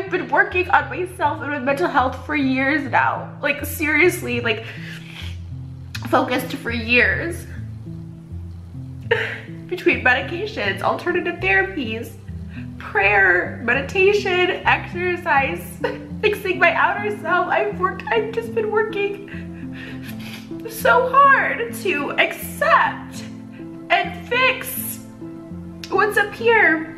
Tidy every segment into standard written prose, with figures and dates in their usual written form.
I've been working on myself and my mental health for years now. Like seriously, like focused for years. Between medications, alternative therapies, prayer, meditation, exercise, fixing my outer self. I've just been working so hard to accept and fix what's up here.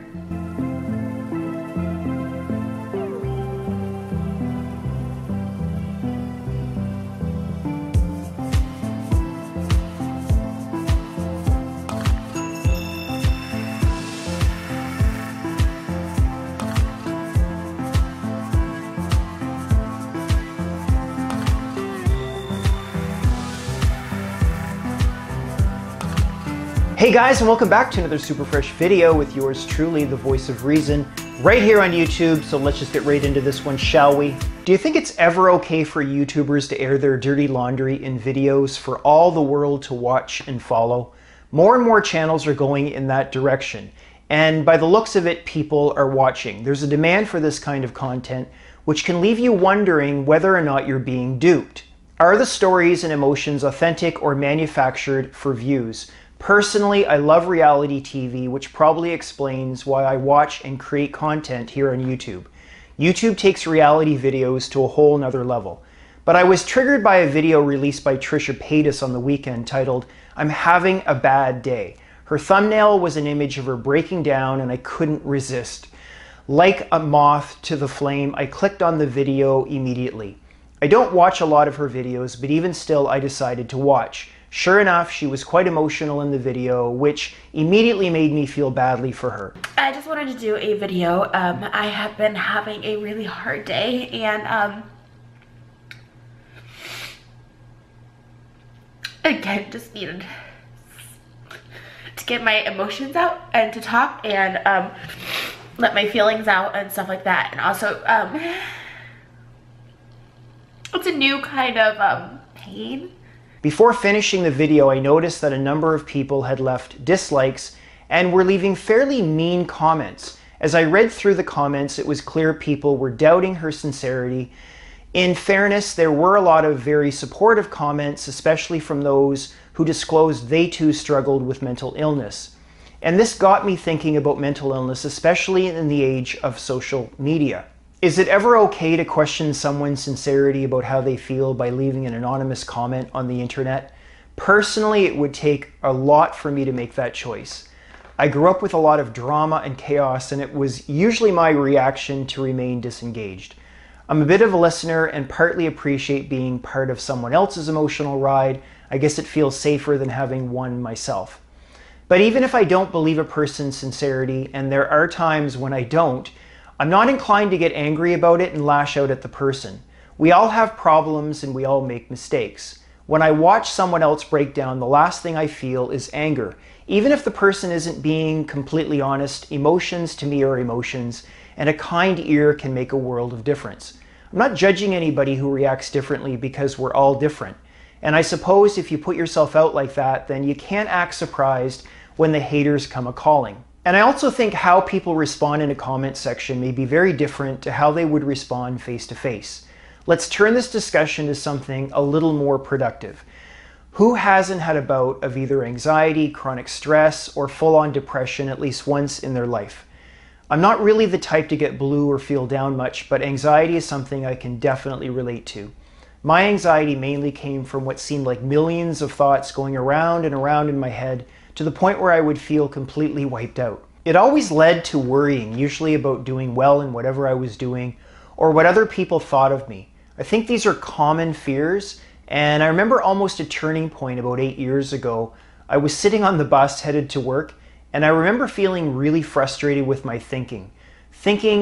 Hey guys, and welcome back to another super fresh video with yours truly, the voice of reason, right here on YouTube. So let's just get right into this one, shall we? Do you think it's ever okay for YouTubers to air their dirty laundry in videos for all the world to watch and follow? More and more channels are going in that direction. And by the looks of it, people are watching. There's a demand for this kind of content, which can leave you wondering whether or not you're being duped. Are the stories and emotions authentic or manufactured for views? Personally, I love reality TV, which probably explains why I watch and create content here on YouTube. YouTube takes reality videos to a whole nother level. But I was triggered by a video released by Trisha Paytas on the weekend titled, "I'm having a bad day." Her thumbnail was an image of her breaking down and I couldn't resist. Like a moth to the flame, I clicked on the video immediately. I don't watch a lot of her videos, but even still I decided to watch. Sure enough, she was quite emotional in the video, which immediately made me feel badly for her. I just wanted to do a video. I have been having a really hard day, and again, just needed to get my emotions out and to talk and let my feelings out and stuff like that. And also, it's a new kind of pain. Before finishing the video, I noticed that a number of people had left dislikes and were leaving fairly mean comments. As I read through the comments, it was clear people were doubting her sincerity. In fairness, there were a lot of very supportive comments, especially from those who disclosed they too struggled with mental illness. And this got me thinking about mental illness, especially in the age of social media. Is it ever okay to question someone's sincerity about how they feel by leaving an anonymous comment on the internet? Personally, it would take a lot for me to make that choice. I grew up with a lot of drama and chaos, and it was usually my reaction to remain disengaged. I'm a bit of a listener and partly appreciate being part of someone else's emotional ride. I guess it feels safer than having one myself. But even if I don't believe a person's sincerity, and there are times when I don't, I'm not inclined to get angry about it and lash out at the person. We all have problems and we all make mistakes. When I watch someone else break down, the last thing I feel is anger. Even if the person isn't being completely honest, emotions to me are emotions, and a kind ear can make a world of difference. I'm not judging anybody who reacts differently because we're all different. And I suppose if you put yourself out like that, then you can't act surprised when the haters come a-calling. And I also think how people respond in a comment section may be very different to how they would respond face to face. Let's turn this discussion to something a little more productive. Who hasn't had a bout of either anxiety, chronic stress, or full-on depression at least once in their life? I'm not really the type to get blue or feel down much, but anxiety is something I can definitely relate to. My anxiety mainly came from what seemed like millions of thoughts going around and around in my head, to the point where I would feel completely wiped out. It always led to worrying, usually about doing well in whatever I was doing, or what other people thought of me. I think these are common fears, and I remember almost a turning point about 8 years ago. I was sitting on the bus headed to work, and I remember feeling really frustrated with my thinking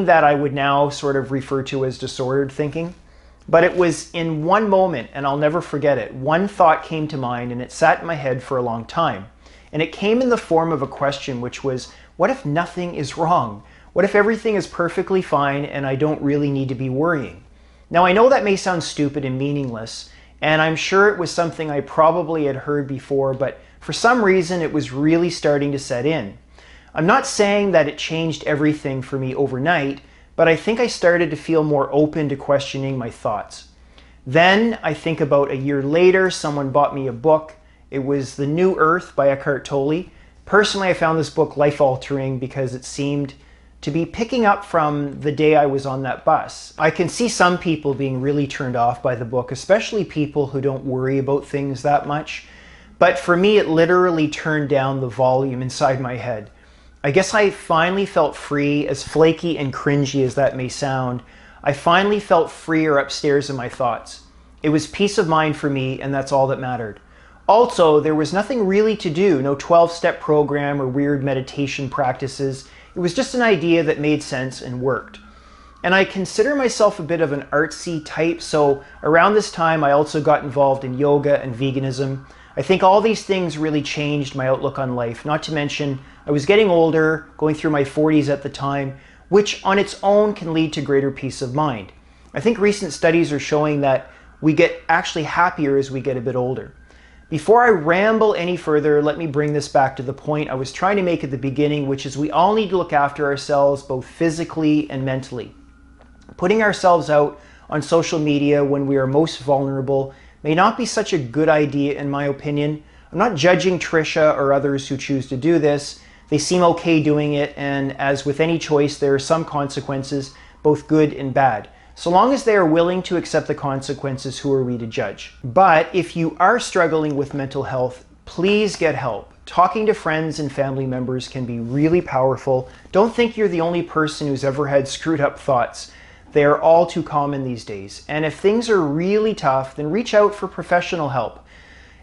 that I would now sort of refer to as disordered thinking. But it was in one moment, and I'll never forget it, one thought came to mind and it sat in my head for a long time. And it came in the form of a question, which was, what if nothing is wrong? What if everything is perfectly fine and I don't really need to be worrying? Now, I know that may sound stupid and meaningless, and I'm sure it was something I probably had heard before, but for some reason it was really starting to set in. I'm not saying that it changed everything for me overnight, but I think I started to feel more open to questioning my thoughts. Then, I think about a year later, someone bought me a book. It was The New Earth by Eckhart Tolle. Personally, I found this book life-altering because it seemed to be picking up from the day I was on that bus. I can see some people being really turned off by the book, especially people who don't worry about things that much. But for me, it literally turned down the volume inside my head. I guess I finally felt free, as flaky and cringy as that may sound. I finally felt freer upstairs in my thoughts. It was peace of mind for me, and that's all that mattered. Also, there was nothing really to do, no 12-step program or weird meditation practices. It was just an idea that made sense and worked. And I consider myself a bit of an artsy type, so around this time I also got involved in yoga and veganism. I think all these things really changed my outlook on life, not to mention I was getting older, going through my 40s at the time, which on its own can lead to greater peace of mind. I think recent studies are showing that we get actually happier as we get a bit older. Before I ramble any further, let me bring this back to the point I was trying to make at the beginning, which is we all need to look after ourselves both physically and mentally. Putting ourselves out on social media when we are most vulnerable may not be such a good idea in my opinion. I'm not judging Trisha or others who choose to do this. They seem okay doing it, and as with any choice, there are some consequences, both good and bad. So long as they are willing to accept the consequences, who are we to judge? But if you are struggling with mental health, please get help. Talking to friends and family members can be really powerful. Don't think you're the only person who's ever had screwed up thoughts. They are all too common these days. And if things are really tough, then reach out for professional help.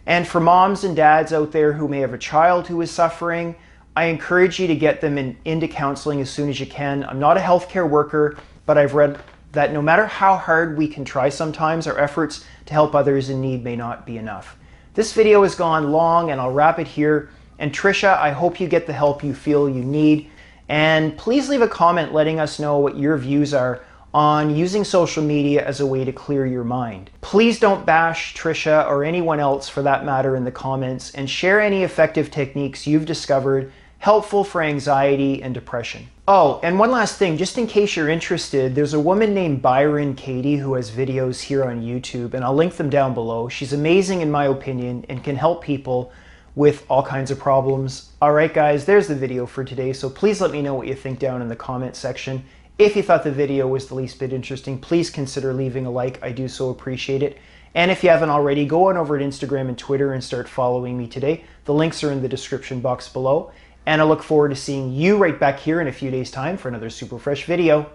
And for moms and dads out there who may have a child who is suffering, I encourage you to get them into counseling as soon as you can. I'm not a healthcare worker, but I've read that no matter how hard we can try sometimes, our efforts to help others in need may not be enough. This video has gone long and I'll wrap it here. And Trisha, I hope you get the help you feel you need. And please leave a comment letting us know what your views are on using social media as a way to clear your mind. Please don't bash Trisha or anyone else for that matter in the comments, and share any effective techniques you've discovered helpful for anxiety and depression. Oh, and one last thing, just in case you're interested, there's a woman named Byron Katie who has videos here on YouTube, and I'll link them down below. She's amazing in my opinion and can help people with all kinds of problems. All right, guys, there's the video for today, so please let me know what you think down in the comment section. If you thought the video was the least bit interesting, please consider leaving a like. I do so appreciate it. And if you haven't already, go on over to Instagram and Twitter and start following me today. The links are in the description box below. And I look forward to seeing you right back here in a few days' time for another super fresh video.